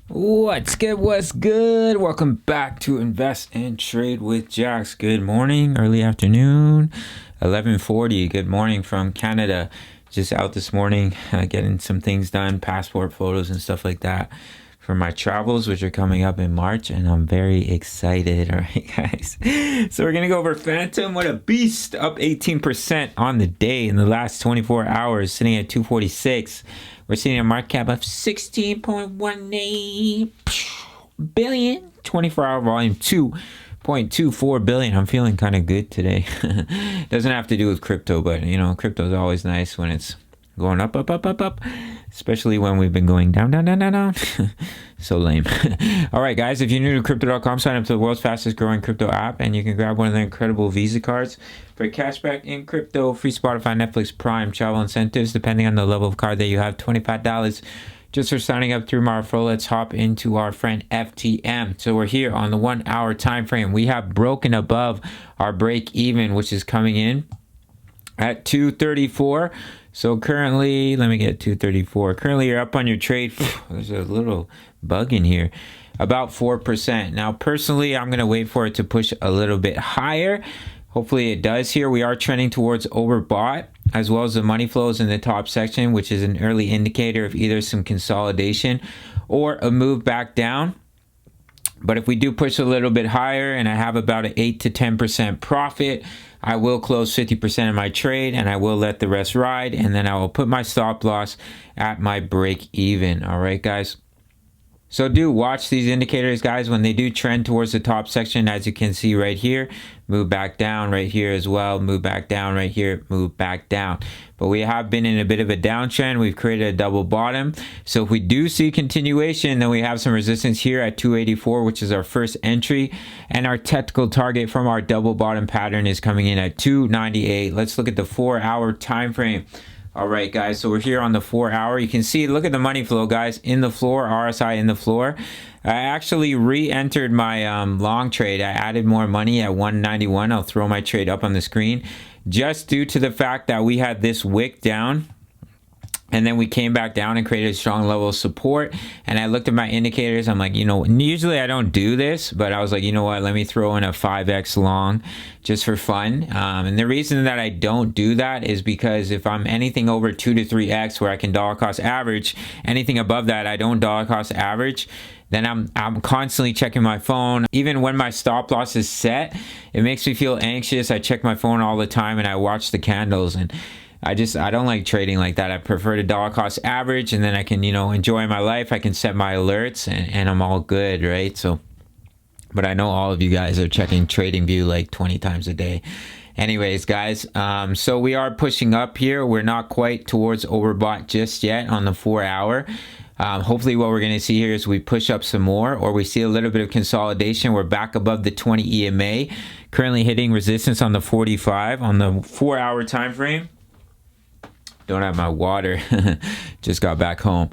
What's good? What's good? Welcome back to Invest and Trade with Jax. Good morning, early afternoon, 11:40. Good morning from Canada. Just out this morning, getting some things done, passport photos and stuff like that for my travels, which are coming up in March, and I'm very excited. All right, guys. So we're gonna go over Fantom. What a beast! Up 18% on the day in the last 24 hours, sitting at 246. We're seeing a market cap of 16.18 billion. 24-hour volume 2.24 billion. I'm feeling kind of good today. Doesn't have to do with crypto, but you know, crypto is always nice when it's going up, up, up, up, up. Especially when we've been going down, down, down, down, down. So lame. All right, guys, if you're new to crypto.com, sign up to the world's fastest growing crypto app, and you can grab one of the incredible Visa cards for cashback in crypto, free Spotify, Netflix, Prime, travel incentives, depending on the level of card that you have, $25 just for signing up through my referral. Let's hop into our friend FTM. So we're here on the 1 hour time frame. We have broken above our break even, which is coming in at 234. So currently, let me get 234. Currently, you're up on your trade. There's a little bug in here. About 4%. Now, personally, I'm going to wait for it to push a little bit higher. Hopefully it does here. We are trending towards overbought, as well as the money flows in the top section, which is an early indicator of either some consolidation or a move back down. But if we do push a little bit higher and I have about an 8 to 10% profit, I will close 50% of my trade and I will let the rest ride, and then I will put my stop loss at my break even. All right, guys. So do watch these indicators, guys, when they do trend towards the top section, as you can see right here, move back down right here as well, move back down right here, move back down. But we have been in a bit of a downtrend. We've created a double bottom. So if we do see continuation, then we have some resistance here at 284, which is our first entry. And our technical target from our double bottom pattern is coming in at 298. Let's look at the 4 hour time frame. All right, guys, so we're here on the 4 hour. You can see, look at the money flow, guys, in the floor, RSI in the floor. I actually re-entered my long trade. I added more money at 191. I'll throw my trade up on the screen just due to the fact that we had this wick down. And then we came back down and created a strong level of support. And I looked at my indicators. I'm like, you know, usually I don't do this, but I was like, you know what? Let me throw in a 5x long just for fun. And the reason that I don't do that is because if I'm anything over 2 to 3x where I can dollar cost average, anything above that, I don't dollar cost average. Then I'm constantly checking my phone. Even when my stop loss is set, it makes me feel anxious. I check my phone all the time and I watch the candles, and I don't like trading like that. I prefer to dollar cost average, and then I can, you know, enjoy my life. I can set my alerts and I'm all good, right? So, but I know all of you guys are checking TradingView like 20 times a day. Anyways, guys, so we are pushing up here. We're not quite towards overbought just yet on the 4 hour. Hopefully what we're going to see here is we push up some more, or we see a little bit of consolidation. We're back above the 20 EMA, currently hitting resistance on the 45 on the 4 hour time frame. Don't have my water. Just got back home.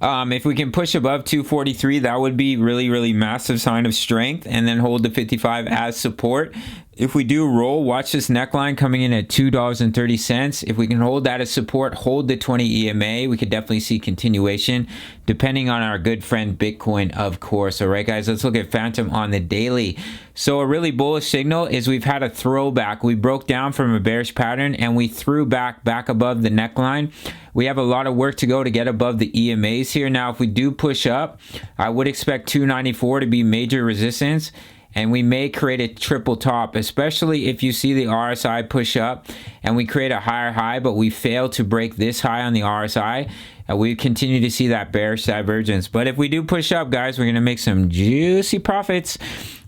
If we can push above 243, that would be really, really massive sign of strength, and then hold the 55 as support. If we do roll, watch this neckline coming in at $2.30. If we can hold that as support, hold the 20 EMA, we could definitely see continuation, depending on our good friend Bitcoin, of course. All right, guys, let's look at Fantom on the daily. So a really bullish signal is we've had a throwback. We broke down from a bearish pattern and we threw back above the neckline. We have a lot of work to go to get above the EMAs here. Now, if we do push up, I would expect 294 to be major resistance. And we may create a triple top, especially if you see the RSI push up and we create a higher high, but we fail to break this high on the RSI. We continue to see that bearish divergence. But if we do push up, guys, we're going to make some juicy profits.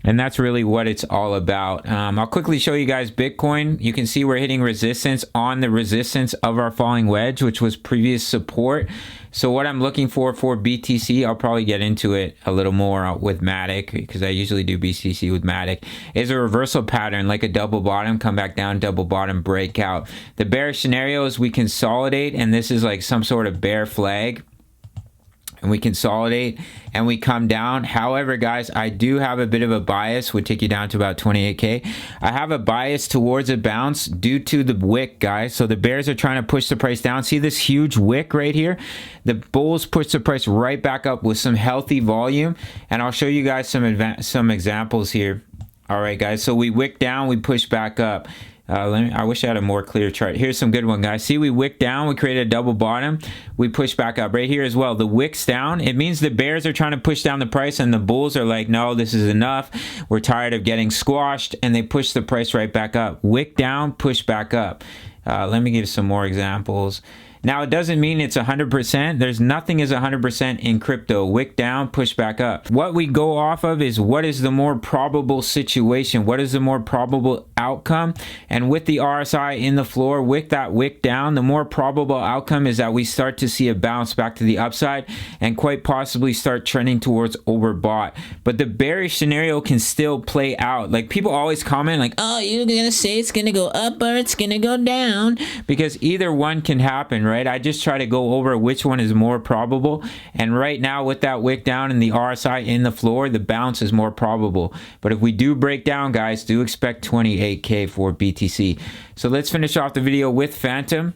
And that's really what it's all about. I'll quickly show you guys Bitcoin. You can see we're hitting resistance on the resistance of our falling wedge, which was previous support. So what I'm looking for BTC, I'll probably get into it a little more with Matic, because I usually do BTC with Matic, is a reversal pattern, like a double bottom, come back down, double bottom, breakout. The bearish scenario is we consolidate, and this is like some sort of bear flag. and we consolidate and we come down. However, guys, I do have a bit of a bias, would take you down to about 28K. I have a bias towards a bounce due to the wick, guys. So the bears are trying to push the price down. See this huge wick right here? The bulls push the price right back up with some healthy volume, and I'll show you guys some examples here. All right, guys, so we wick down, we push back up. I wish I had a more clear chart. Here's some good one, guys. See, we wick down, we created a double bottom, we push back up. Right here as well, the wick's down. It means the bears are trying to push down the price, and the bulls are like, no, this is enough. We're tired of getting squashed, and they push the price right back up. Wick down, push back up. Let me give some more examples. Now, it doesn't mean it's 100%. There's nothing is 100% in crypto. Wick down, push back up. What we go off of is what is the more probable situation? What is the more probable outcome? And with the RSI in the floor, with that wick down, the more probable outcome is that we start to see a bounce back to the upside and quite possibly start trending towards overbought. But the bearish scenario can still play out. Like, people always comment like, oh, you're gonna say it's gonna go up or it's gonna go down, because either one can happen, right? I just try to go over which one is more probable, and right now with that wick down and the RSI in the floor, the bounce is more probable. But if we do break down, guys, do expect 28K for BTC. So let's finish off the video with Fantom.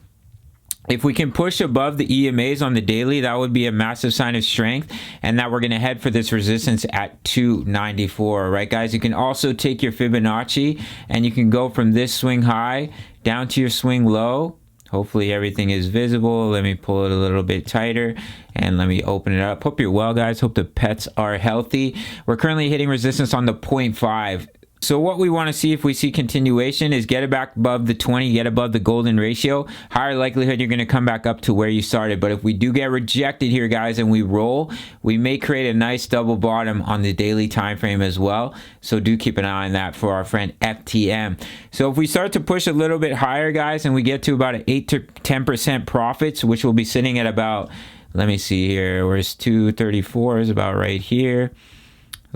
If we can push above the EMAs on the daily, that would be a massive sign of strength, and that we're going to head for this resistance at 294. Right, guys? You can also take your Fibonacci, and you can go from this swing high down to your swing low. Hopefully everything is visible. Let me pull it a little bit tighter and let me open it up. Hope you're well, guys. Hope the pets are healthy. We're currently hitting resistance on the 0.5. So what we want to see, if we see continuation, is get it back above the 20, get above the golden ratio. Higher likelihood you're going to come back up to where you started. But if we do get rejected here, guys, and we roll, we may create a nice double bottom on the daily time frame as well. So do keep an eye on that for our friend FTM. So if we start to push a little bit higher, guys, and we get to about an 8 to 10% profits, which will be sitting at about, let me see here, where's 234 is about right here.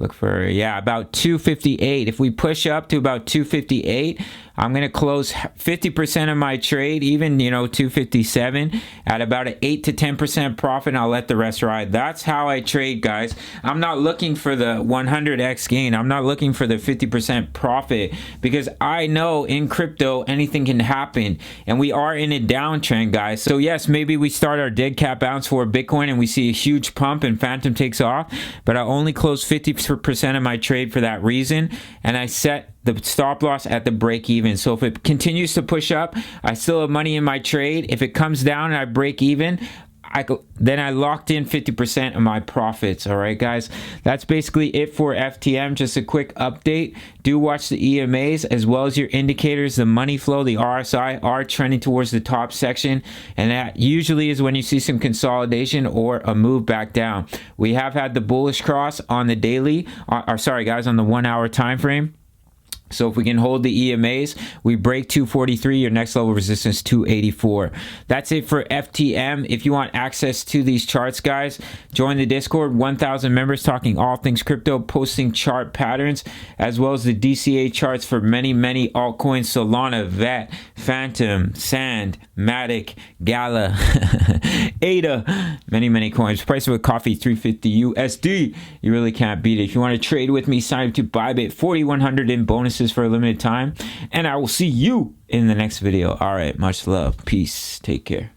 Look for, yeah, about 258. If we push up to about 258, I'm going to close 50% of my trade, even, 257 at about an 8 to 10% profit, and I'll let the rest ride. That's how I trade, guys. I'm not looking for the 100x gain. I'm not looking for the 50% profit, because I know in crypto anything can happen, and we are in a downtrend, guys. So yes, maybe we start our dead cat bounce for Bitcoin and we see a huge pump and Fantom takes off, but I only close 50% of my trade for that reason, and I set the stop loss at the break even. So if it continues to push up, I still have money in my trade. If it comes down and I break even, then I locked in 50% of my profits. All right, guys, that's basically it for FTM. Just a quick update. Do watch the EMAs as well as your indicators. The money flow, the RSI are trending towards the top section, and that usually is when you see some consolidation or a move back down. We have had the bullish cross on the daily, sorry guys, on the 1 hour time frame. So if we can hold the EMAs, we break 243, your next level resistance 284. That's it for FTM. If you want access to these charts, guys, join the Discord. 1,000 members talking all things crypto, posting chart patterns, as well as the DCA charts for many altcoins: Solana, VET, Fantom, Sand, Matic, Gala, ADA, many coins. Price of a coffee, 350 USD. You really can't beat it. If you want to trade with me, sign up to Bybit, 4,100 in bonuses for a limited time, and I will see you in the next video. All right, much love, peace, take care.